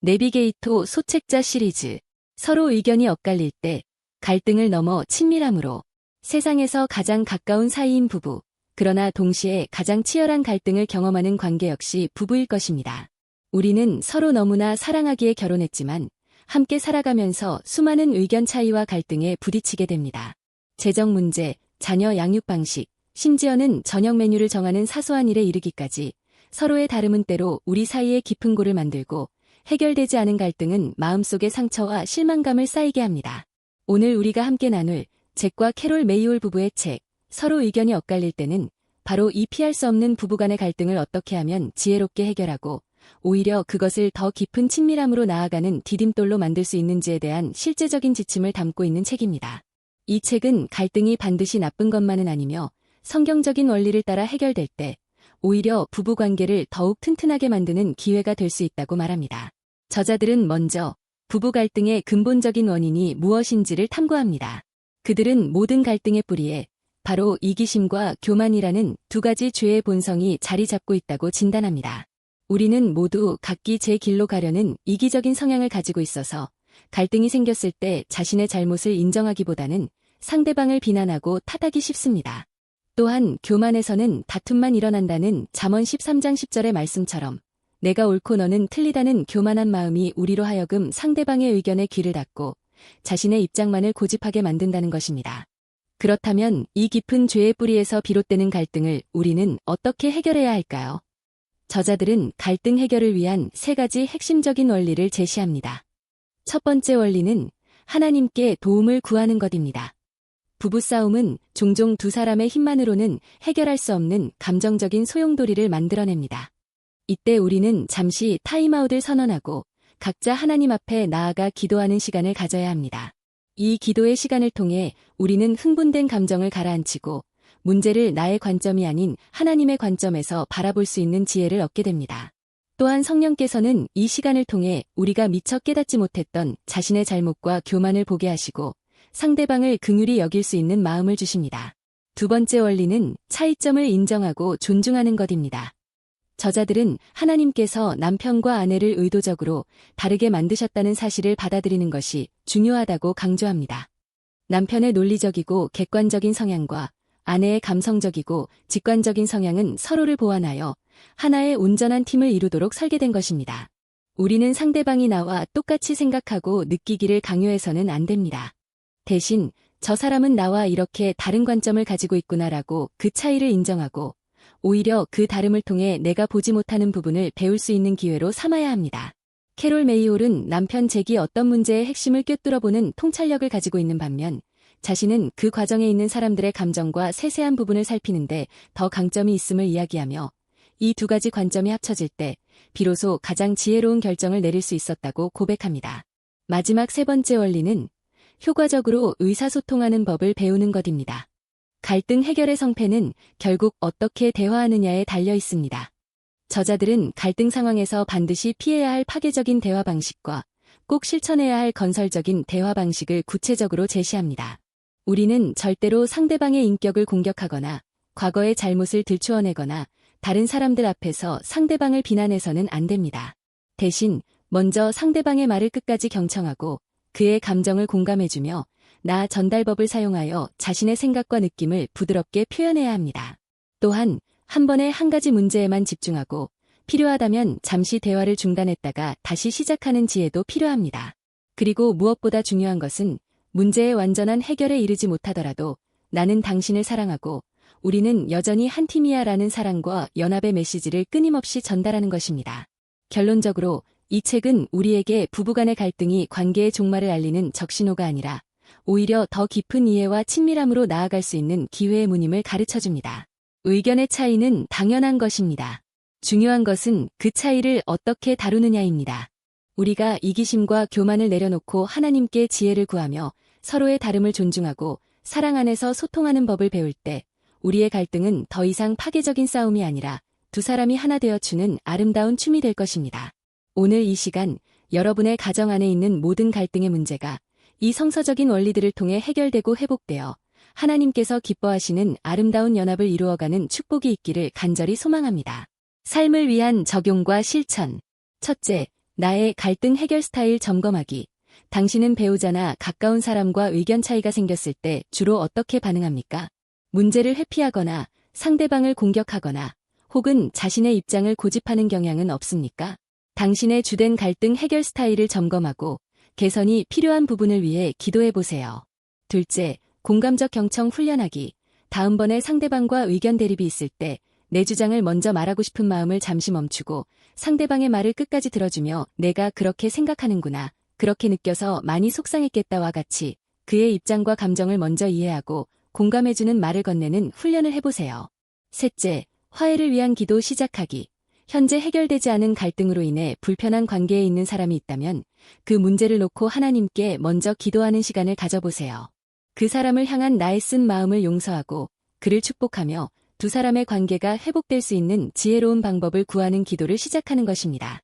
내비게이토 소책자 시리즈. 서로 의견이 엇갈릴 때 갈등을 넘어 친밀함으로 세상에서 가장 가까운 사이인 부부, 그러나 동시에 가장 치열한 갈등을 경험하는 관계 역시 부부일 것입니다. 우리는 서로 너무나 사랑하기에 결혼했지만 함께 살아가면서 수많은 의견 차이와 갈등에 부딪히게 됩니다. 재정 문제, 자녀 양육 방식, 심지어는 저녁 메뉴를 정하는 사소한 일에 이르기까지 서로의 다름은 때로 우리 사이에 깊은 골을 만들고 해결되지 않은 갈등은 마음속의 상처와 실망감을 쌓이게 합니다. 오늘 우리가 함께 나눌 잭과 캐롤 메이올 부부의 책, 서로 의견이 엇갈릴 때는 바로 이 피할 수 없는 부부간의 갈등을 어떻게 하면 지혜롭게 해결하고 오히려 그것을 더 깊은 친밀함으로 나아가는 디딤돌로 만들 수 있는지에 대한 실제적인 지침을 담고 있는 책입니다. 이 책은 갈등이 반드시 나쁜 것만은 아니며 성경적인 원리를 따라 해결될 때 오히려 부부관계를 더욱 튼튼하게 만드는 기회가 될 수 있다고 말합니다. 저자들은 먼저 부부 갈등의 근본적인 원인이 무엇인지를 탐구합니다. 그들은 모든 갈등의 뿌리에 바로 이기심과 교만이라는 두 가지 죄의 본성이 자리 잡고 있다고 진단합니다. 우리는 모두 각기 제 길로 가려는 이기적인 성향을 가지고 있어서 갈등이 생겼을 때 자신의 잘못을 인정하기보다는 상대방을 비난하고 탓하기 쉽습니다. 또한 교만에서는 다툼만 일어난다는 잠언 13장 10절의 말씀처럼 내가 옳고 너는 틀리다는 교만한 마음이 우리로 하여금 상대방의 의견에 귀를 닫고 자신의 입장만을 고집하게 만든다는 것입니다. 그렇다면 이 깊은 죄의 뿌리에서 비롯되는 갈등을 우리는 어떻게 해결해야 할까요? 저자들은 갈등 해결을 위한 세 가지 핵심적인 원리를 제시합니다. 첫 번째 원리는 하나님께 도움을 구하는 것입니다. 부부싸움은 종종 두 사람의 힘만으로는 해결할 수 없는 감정적인 소용돌이를 만들어냅니다. 이때 우리는 잠시 타임아웃을 선언하고 각자 하나님 앞에 나아가 기도하는 시간을 가져야 합니다. 이 기도의 시간을 통해 우리는 흥분된 감정을 가라앉히고 문제를 나의 관점이 아닌 하나님의 관점에서 바라볼 수 있는 지혜를 얻게 됩니다. 또한 성령께서는 이 시간을 통해 우리가 미처 깨닫지 못했던 자신의 잘못과 교만을 보게 하시고 상대방을 긍휼히 여길 수 있는 마음을 주십니다. 두 번째 원리는 차이점을 인정하고 존중하는 것입니다. 저자들은 하나님께서 남편과 아내를 의도적으로 다르게 만드셨다는 사실을 받아들이는 것이 중요하다고 강조합니다. 남편의 논리적이고 객관적인 성향과 아내의 감성적이고 직관적인 성향은 서로를 보완하여 하나의 온전한 팀을 이루도록 설계된 것입니다. 우리는 상대방이 나와 똑같이 생각하고 느끼기를 강요해서는 안 됩니다. 대신 저 사람은 나와 이렇게 다른 관점을 가지고 있구나라고 그 차이를 인정하고 오히려 그 다름을 통해 내가 보지 못하는 부분을 배울 수 있는 기회로 삼아야 합니다. 캐롤 메이올은 남편 잭이 어떤 문제의 핵심을 꿰뚫어보는 통찰력을 가지고 있는 반면 자신은 그 과정에 있는 사람들의 감정과 세세한 부분을 살피는데 더 강점이 있음을 이야기하며 이 두 가지 관점이 합쳐질 때 비로소 가장 지혜로운 결정을 내릴 수 있었다고 고백합니다. 마지막 세 번째 원리는 효과적으로 의사소통하는 법을 배우는 것입니다. 갈등 해결의 성패는 결국 어떻게 대화하느냐에 달려 있습니다. 저자들은 갈등 상황에서 반드시 피해야 할 파괴적인 대화 방식과 꼭 실천해야 할 건설적인 대화 방식을 구체적으로 제시합니다. 우리는 절대로 상대방의 인격을 공격하거나 과거의 잘못을 들추어내거나 다른 사람들 앞에서 상대방을 비난해서는 안 됩니다. 대신 먼저 상대방의 말을 끝까지 경청하고 그의 감정을 공감해주며 나 전달법을 사용하여 자신의 생각과 느낌을 부드럽게 표현해야 합니다. 또한 한 번에 한 가지 문제에만 집중하고 필요하다면 잠시 대화를 중단했다가 다시 시작하는 지혜도 필요합니다. 그리고 무엇보다 중요한 것은 문제의 완전한 해결에 이르지 못하더라도 나는 당신을 사랑하고 우리는 여전히 한 팀이야 라는 사랑과 연합의 메시지를 끊임없이 전달하는 것입니다. 결론적으로 이 책은 우리에게 부부간의 갈등이 관계의 종말을 알리는 적신호가 아니라 오히려 더 깊은 이해와 친밀함으로 나아갈 수 있는 기회의 문임을 가르쳐줍니다. 의견의 차이는 당연한 것입니다. 중요한 것은 그 차이를 어떻게 다루느냐입니다. 우리가 이기심과 교만을 내려놓고 하나님께 지혜를 구하며 서로의 다름을 존중하고 사랑 안에서 소통하는 법을 배울 때 우리의 갈등은 더 이상 파괴적인 싸움이 아니라 두 사람이 하나 되어 추는 아름다운 춤이 될 것입니다. 오늘 이 시간 여러분의 가정 안에 있는 모든 갈등의 문제가 이 성서적인 원리들을 통해 해결되고 회복되어 하나님께서 기뻐하시는 아름다운 연합을 이루어가는 축복이 있기를 간절히 소망합니다. 삶을 위한 적용과 실천. 첫째, 나의 갈등 해결 스타일 점검하기. 당신은 배우자나 가까운 사람과 의견 차이가 생겼을 때 주로 어떻게 반응합니까? 문제를 회피하거나 상대방을 공격하거나 혹은 자신의 입장을 고집하는 경향은 없습니까? 당신의 주된 갈등 해결 스타일을 점검하고 개선이 필요한 부분을 위해 기도해보세요. 둘째, 공감적 경청 훈련하기. 다음번에 상대방과 의견 대립이 있을 때 내 주장을 먼저 말하고 싶은 마음을 잠시 멈추고 상대방의 말을 끝까지 들어주며 내가 그렇게 생각하는구나, 그렇게 느껴서 많이 속상했겠다와 같이 그의 입장과 감정을 먼저 이해하고 공감해주는 말을 건네는 훈련을 해보세요. 셋째, 화해를 위한 기도 시작하기. 현재 해결되지 않은 갈등으로 인해 불편한 관계에 있는 사람이 있다면 그 문제를 놓고 하나님께 먼저 기도하는 시간을 가져보세요. 그 사람을 향한 나의 쓴 마음을 용서하고 그를 축복하며 두 사람의 관계가 회복될 수 있는 지혜로운 방법을 구하는 기도를 시작하는 것입니다.